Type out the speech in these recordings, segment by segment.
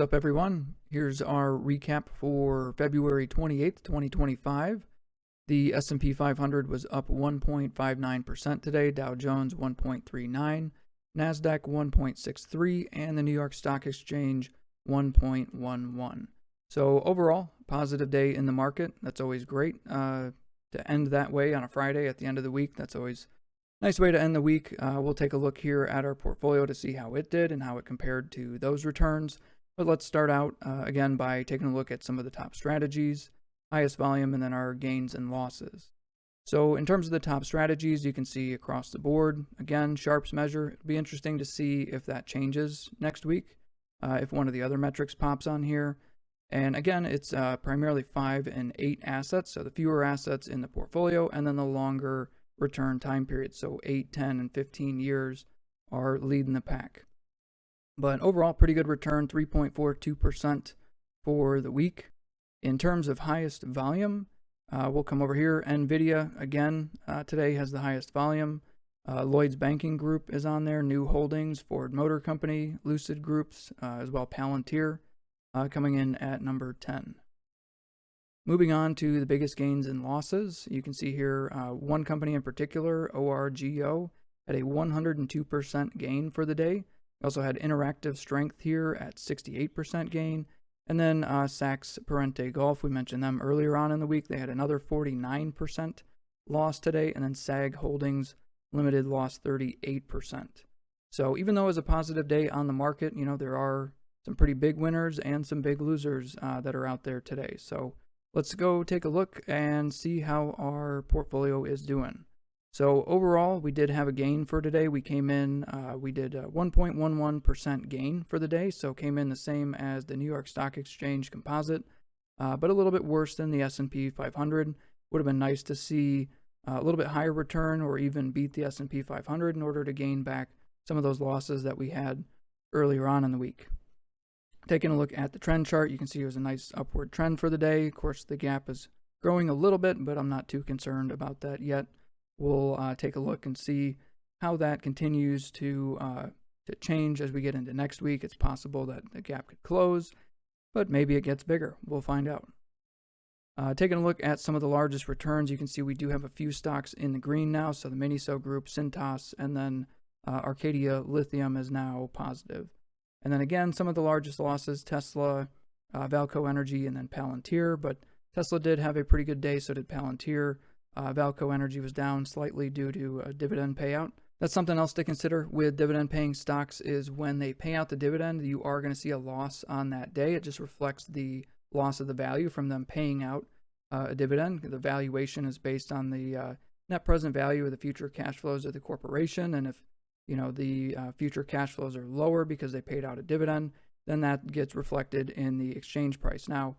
What's up, everyone? Here's our recap for February 28th, 2025. The S&P 500 was up 1.59% today, Dow Jones 1.39, NASDAQ 1.63, and the New York Stock Exchange 1.11. So overall, positive day in the market. That's always great to end that way on a Friday at the end of the week. That's always a nice way to end the week. We'll take a look here at our portfolio to see how it did and how it compared to those returns. But let's start out again by taking a look at some of the top strategies, highest volume, and then our gains and losses. So in terms of the top strategies, you can see across the board, again, Sharpe's measure. It'll be interesting to see if that changes next week, if one of the other metrics pops on here. And again, it's primarily 5 and 8 assets, so the fewer assets in the portfolio, and then the longer return time periods. So 8, 10, and 15 years are leading the pack. But overall, pretty good return, 3.42% for the week. In terms of highest volume, we'll come over here. NVIDIA, again, today has the highest volume. Lloyd's Banking Group is on there, New Holdings, Ford Motor Company, Lucid Groups, as well PLTR, coming in at number 10. Moving on to the biggest gains and losses, you can see here one company in particular, ORGO, had a 102% gain for the day. We also had Interactive Strength here at 68% gain. And then Saks Parente Golf, we mentioned them earlier on in the week. They had another 49% loss today. And then SAG Holdings Limited lost 38%. So even though it was a positive day on the market, you know, there are some pretty big winners and some big losers that are out there today. So let's go take a look and see how our portfolio is doing. So overall, we did have a gain for today. We came in, we did 1.11% gain for the day, so came in the same as the New York Stock Exchange Composite, but a little bit worse than the S&P 500. Would have been nice to see a little bit higher return or even beat the S&P 500 in order to gain back some of those losses that we had earlier on in the week. Taking a look at the trend chart, you can see it was a nice upward trend for the day. Of course, the gap is growing a little bit, but I'm not too concerned about that yet. We'll take a look and see how that continues to change as we get into next week. It's possible that the gap could close, but maybe it gets bigger. We'll find out. Taking a look at some of the largest returns, you can see we do have a few stocks in the green now. So the MNSO group, CTAS, and then Arcadia Lithium is now positive. And then again, some of the largest losses, Tesla, Valco Energy, and then PLTR. But Tesla did have a pretty good day, so did PLTR. Valco Energy was down slightly due to a dividend payout. That's something else to consider with dividend-paying stocks is when they pay out the dividend, you are going to see a loss on that day. It just reflects the loss of the value from them paying out a dividend. The valuation is based on the net present value of the future cash flows of the corporation, and if the future cash flows are lower because they paid out a dividend, then that gets reflected in the exchange price. Now,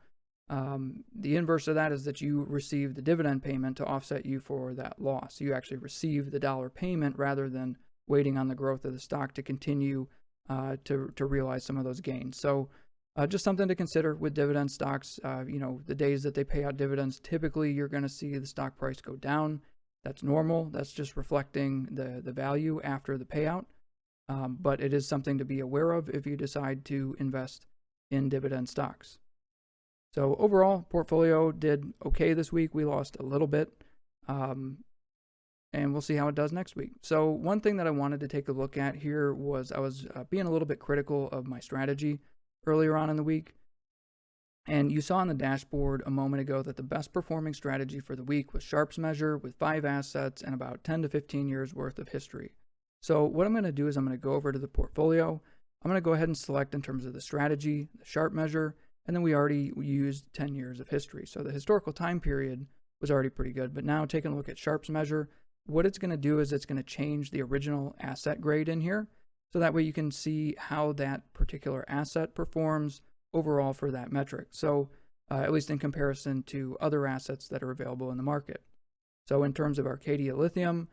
the inverse of that is that you receive the dividend payment to offset you for that loss. You actually receive the dollar payment rather than waiting on the growth of the stock to continue to realize some of those gains. So just something to consider with dividend stocks. The days that they pay out dividends, typically you're going to see the stock price go down. That's normal. That's just reflecting the value after the payout. But it is something to be aware of if you decide to invest in dividend stocks. So overall, portfolio did okay this week. We lost a little bit, and we'll see how it does next week. So one thing that I wanted to take a look at here was I was being a little bit critical of my strategy earlier on in the week. And you saw on the dashboard a moment ago that the best performing strategy for the week was Sharpe's measure with 5 assets and about 10 to 15 years worth of history. So what I'm going to do is I'm going to go over to the portfolio. I'm going to go ahead and select in terms of the strategy, the Sharpe measure, and then we already used 10 years of history. So the historical time period was already pretty good. But now taking a look at Sharpe's measure, what it's going to do is it's going to change the original asset grade in here. So that way you can see how that particular asset performs overall for that metric. So at least in comparison to other assets that are available in the market. So in terms of Arcadia Lithium,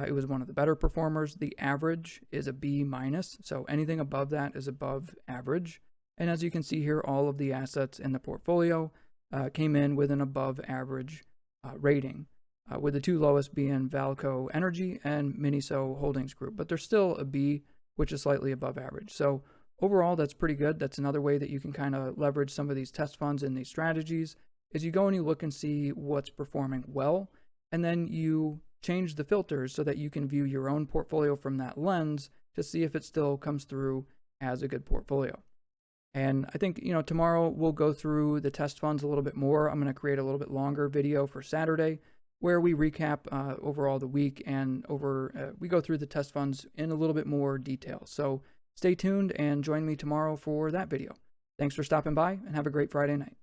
it was one of the better performers. The average is a B-, so anything above that is above average. And as you can see here, all of the assets in the portfolio came in with an above average rating, with the 2 lowest being Valco Energy and MNSO Holdings Group. But there's still a B, which is slightly above average. So overall, that's pretty good. That's another way that you can kind of leverage some of these test funds and these strategies is you go and you look and see what's performing well, and then you change the filters so that you can view your own portfolio from that lens to see if it still comes through as a good portfolio. And I think, tomorrow we'll go through the test funds a little bit more. I'm going to create a little bit longer video for Saturday where we recap overall the week and we go through the test funds in a little bit more detail. So stay tuned and join me tomorrow for that video. Thanks for stopping by and have a great Friday night.